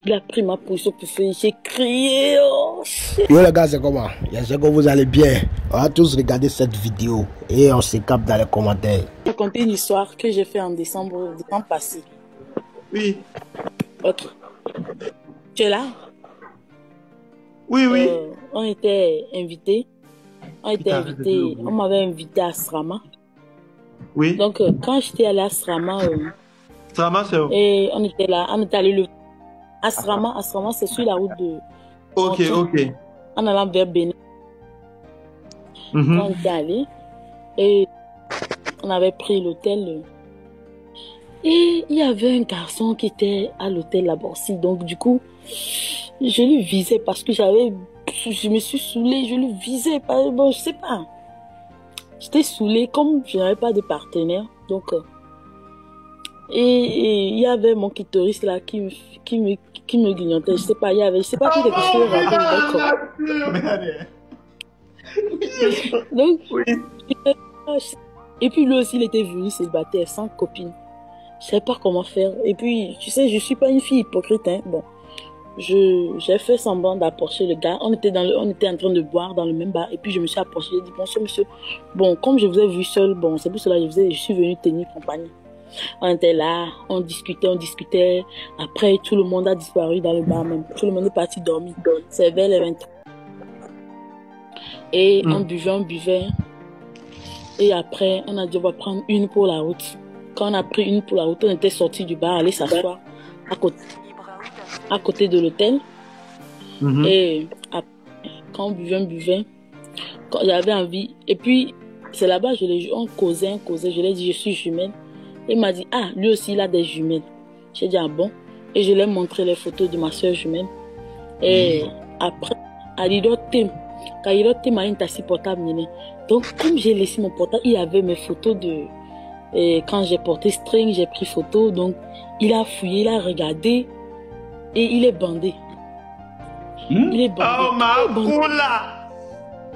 Il a pris ma position pour faire, j'ai crié, oh shit. Yo les gars, c'est comment? J'espère que vous allez bien. On va tous regarder cette vidéo et on se capte dans les commentaires. Je vais raconter une histoire que j'ai fait en décembre passé. Oui. Ok. Tu es là? Oui, oui. On était invités. On m'avait invité à Srama. Oui. Donc, quand j'étais allé à Srama, Srama, c'est où? et on était là, on était allé à Srama, c'est sur la route de... Ok, ok. En allant vers Bénin. Quand on était allé, et on avait pris l'hôtel. Et il y avait un garçon qui était à l'hôtel là-bas aussi. Donc, du coup, je le visais parce que je me suis saoulée, je le visais. Bon, je sais pas. J'étais saoulée comme je n'avais pas de partenaire. Donc, et il y avait mon clitoris là qui me grignotait. Je sais pas, je sais pas, quelque chose donc, oui. Et puis lui aussi, il était venu célibataire, sans copine. Je savais pas comment faire. Et puis, tu sais, je suis pas une fille hypocrite, hein. Bon, j'ai fait semblant d'approcher le gars. On était en train de boire dans le même bar. Et puis, je me suis approchée. J'ai dit, bonjour, monsieur. Bon, comme je vous ai vu seul, bon, c'est pour cela que je suis venue tenir compagnie. On était là, on discutait. Après, tout le monde a disparu dans le bar même. Tout le monde est parti dormir. C'est vers les 20. Et on buvait. Et après, on a dit, on va prendre une pour la route. Quand on a pris une pour la route, on était sorti du bar, aller s'asseoir à côté de l'hôtel. Et après, quand on buvait, quand j'avais envie. Et puis, c'est là-bas, on causait. Je lui ai dit, je suis jumelle. Il m'a dit, ah, lui aussi, il a des jumelles. J'ai dit, ah bon. Et je lui ai montré les photos de ma soeur jumelle. Et après, quand il m'a un taxi portable. Donc, comme j'ai laissé mon portable, il y avait mes photos de... Et quand j'ai porté string, j'ai pris photo. Donc, il a fouillé, il a regardé. Et il est bandé. Il est bandé. Oh, ma poula!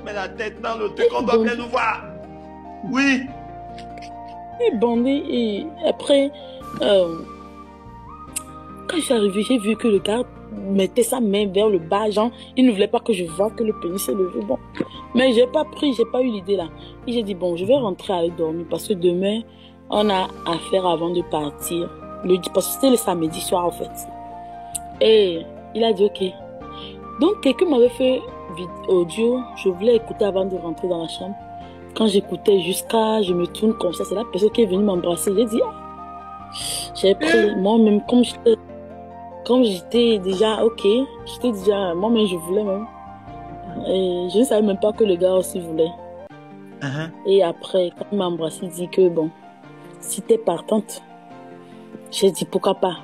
Mets la tête dans le truc, on doit bien nous voir. Oui. Il est bandé. Et après, quand je suis arrivée, j'ai vu que le gars mettait sa main vers le bas. Genre, il ne voulait pas que je voie que le pénis s'est levé. Bon. Mais j'ai pas eu l'idée là. Et j'ai dit, bon, je vais rentrer aller dormir parce que demain, on a affaire avant de partir. Parce que c'était le samedi soir en fait. Et il a dit, ok. Donc, quelqu'un m'avait fait audio. Je voulais écouter avant de rentrer dans la chambre. Quand j'écoutais je me tourne comme ça, c'est la personne qui est venue m'embrasser. J'ai dit, ah. J'ai pris moi-même, comme j'étais déjà, ok. Moi-même, je voulais même. Et je ne savais même pas que le gars aussi voulait. Et après, quand il m'a embrassé, il dit que bon, si t'es partante, j'ai dit pourquoi pas.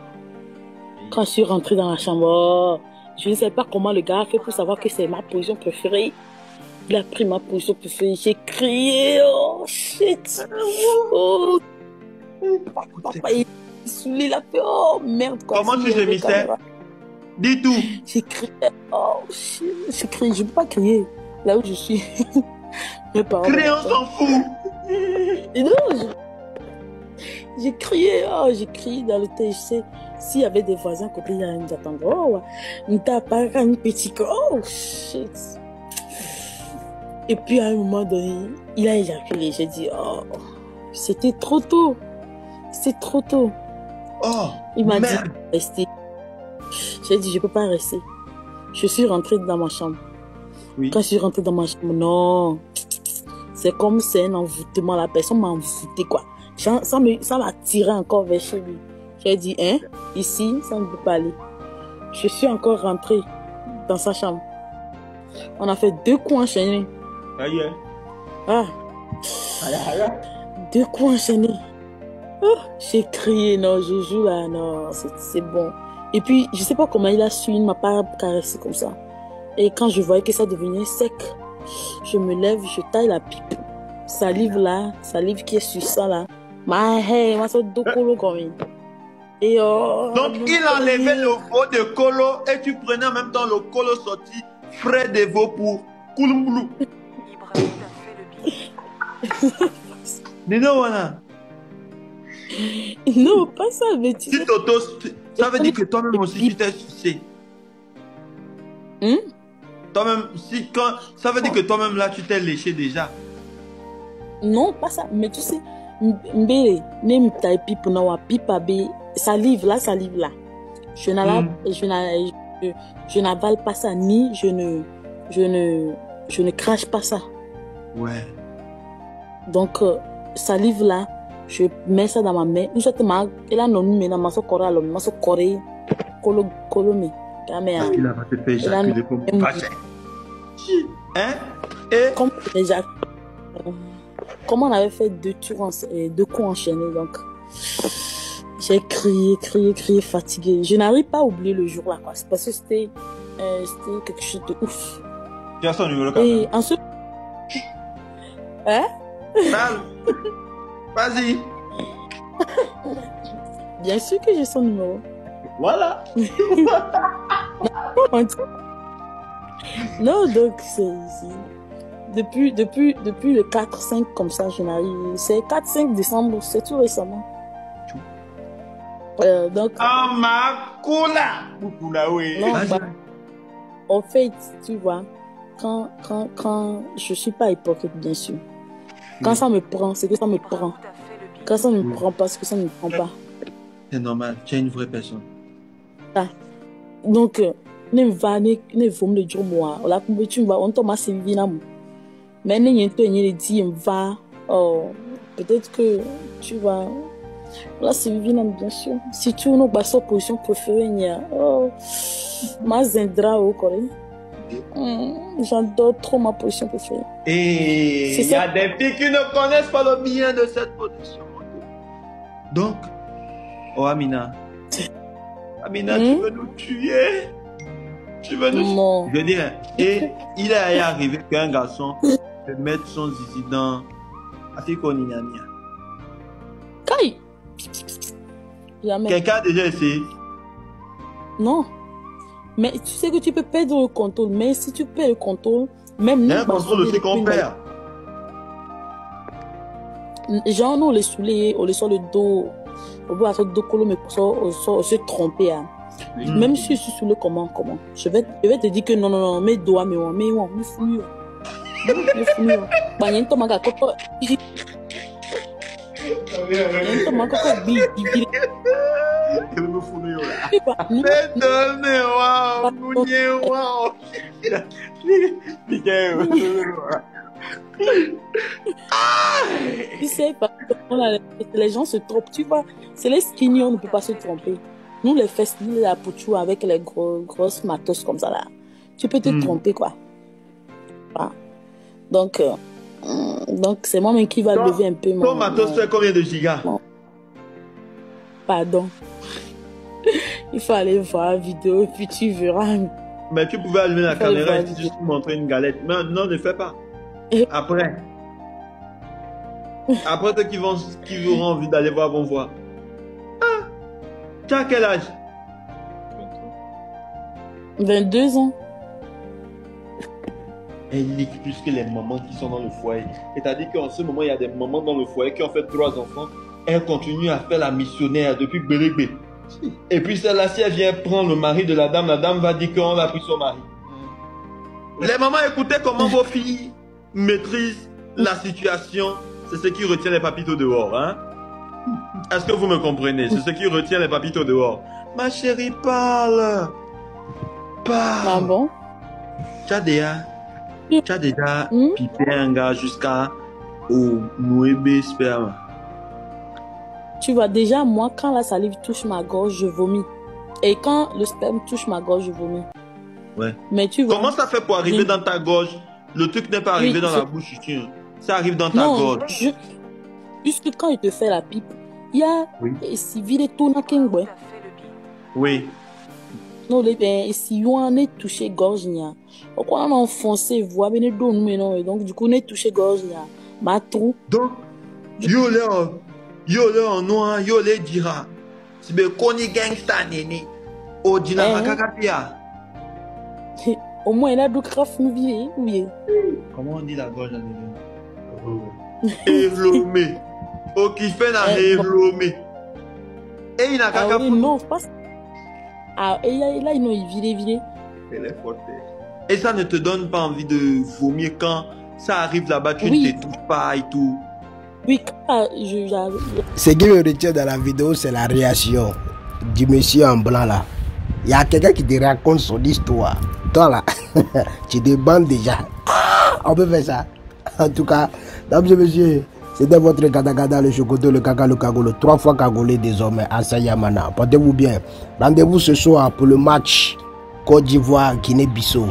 Quand je suis rentrée dans la chambre, je ne sais pas comment le gars a fait pour savoir que c'est ma position préférée. Il a pris ma position préférée, j'ai crié, oh shit. Oh, papa, il est saoulé, il a fait, oh merde quoi. Comment tu gémissais? Dis tout. J'ai crié, oh shit. J'ai crié, je ne peux pas crier là où je suis. Mes parents. Crier, on s'en fout. Et non, j'ai crié dans le thé, je sais. S'il y avait des voisins à côté, ils allaient nous attendre. Oh, on t'a pas un petit corps. Oh, shit. Et puis à un moment donné, il a éjaculé. J'ai dit, oh, c'était trop tôt. C'est trop tôt. Oh, il m'a dit, rester. J'ai dit, je peux pas rester. Je suis rentrée dans ma chambre. Oui. Quand je suis rentrée dans ma chambre, non. C'est comme c'est un envoûtement. La personne m'a envoûté, quoi. Ça m'a tiré encore vers chez lui. J'ai dit, hein, ici, ça ne peut pas aller. Je suis encore rentrée dans sa chambre. On a fait 2 coups enchaînés. Aïe. Ah. 2 coups enchaînés. Oh, j'ai crié, non, je joue là, non, c'est bon. Et puis, je sais pas comment il a su, il ne m'a pas caressé comme ça. Et quand je voyais que ça devenait sec, je me lève, je taille la pipe. Salive qui est sur ça là. Et donc, il enlevait le veau de colo et tu prenais en même temps le colo sorti frais de veau pour Kouloumoulou. Dis donc, voilà. Non, pas ça, mais tu sais. Ça veut dire que toi-même aussi, tu t'es sucé. Toi-même, ça veut dire que toi-même là, tu t'es léché déjà. Non, pas ça. Mais tu sais, mbele, même ta pipe na pipa be salive là. Je n'avale pas ça, ni je ne crache pas ça. Ouais. Donc, salive là, je mets ça dans ma main. Nous sommes et là, non, mais dans ma socorée, alors, ma socorée, colomé. Parce qu'il a pas fait éjaculer comme hein? Et comme on avait fait deux coups enchaînés, donc j'ai crié, fatigué. Je n'arrive pas à oublier le jour là, quoi. C'est parce que c'était quelque chose de ouf. Tu as son numéro quand même. Et ensuite, hein? Vas-y. Bien sûr que j'ai son numéro. Voilà. Non, donc depuis le 4-5 comme ça, je n'arrive. C'est 4-5 décembre, c'est tout récemment. Donc. Ah ma coula. Oui. Non, en fait, tu vois, quand je suis pas hypocrite, bien sûr. Quand ça me prend, c'est que ça me prend. Quand ça ne me prend pas, c'est que ça ne me prend pas. C'est normal, tu es une vraie personne. Ah. Donc, ne vont me dire moi. Là, tu vas, on tombe à Séville. Mais ne y dit, va. Oh, peut-être que tu vas. Là, Séville, bien sûr. Si tu as une position préférée, oh, ma zendra au Corée. J'adore trop ma position préférée. Et il y a des filles qui ne connaissent pas le bien de cette position. Donc, oh Amina, tu veux nous tuer? Tu veux nous... Non. Je veux dire, et il est arrivé qu'un garçon peut mettre son zizi dans... Kai. Jamais. Quelqu'un a déjà essayé? Non. Mais tu sais que tu peux perdre le contrôle. Mais si tu perds le contrôle, même nous... Un contrôle aussi qu'on perd. Genre, nous, on les soulève, on les sort le dos. On va faire deux colos, mais on se tromper. Hein. Oui. Même si je suis soulé, comment? Je vais te dire que non, mes doigts, mais fou. Tu sais, les gens se trompent, tu vois. C'est les skinny, on ne peut pas se tromper. Nous, les fesses, la pouchou avec les grosses matos comme ça, là. Tu peux te tromper, quoi. Voilà. Donc, c'est moi-même qui va lever un peu mon... Ton matos fait combien de gigas? Pardon. Il faut aller voir la vidéo, puis tu verras. Mais tu pouvais allumer la caméra et juste montrer une galette. Mais non, ne fais pas. Après. Après, ceux qui auront envie d'aller voir vont voir. Ah, tu as quel âge? 22 ans. Elle nique plus que les mamans qui sont dans le foyer. C'est-à-dire qu'en ce moment, il y a des mamans dans le foyer qui ont fait 3 enfants. Elle continue à faire la missionnaire depuis Bélégbé. Et puis celle-là, si elle vient prendre le mari de la dame va dire qu'on a pris son mari. Les mamans, écoutez comment vos filles maîtrisent la situation. C'est ce qui retient les papitos dehors, hein? Est-ce que vous me comprenez? C'est ce qui retient les papitos dehors. Ma chérie, parle. Ah bon? Tu as déjà pipé un gars jusqu'à au Noébé sperme. Tu vois, déjà, moi, quand la salive touche ma gorge, je vomis. Et quand le sperme touche ma gorge, je vomis. Ouais. Mais tu vois... Comment ça fait pour arriver dans ta gorge? Le truc n'est pas arrivé dans la bouche ici. Ça arrive dans ta gorge. Juste quand il te fait la pipe, il y a... Si vide tout na kengwe. Oui. Non, si on est touché gorge, on a enfoncé, voix, mais non. Donc, du coup, on est touché gorge, ma trou. Donc, yo le en noir, yo le dira. Si be koni gangsta nene. O dina makakapia. Au moins, il a deux crafts, oui. Comment on dit la gorge en nene? Évlomé. O qui fait na évlomé. Et il n'a qu'à non, pas Ah, et là, ils m'ont viré. Elle est forte. Et ça ne te donne pas envie de vomir quand ça arrive là-bas, tu Oui. ne te touches pas et tout. Oui, Ce qui me retient dans la vidéo, c'est la réaction du monsieur en blanc là. Il y a quelqu'un qui te raconte son histoire. Toi là, tu te bandes déjà. On peut faire ça. En tout cas, mesdames et messieurs, c'était votre Gada le Chocoto, le Kaka, le Kagolo. 3 fois Kagolé désormais à Sayamana. Portez-vous bien. Rendez-vous ce soir pour le match Côte d'Ivoire, Guinée-Bissau.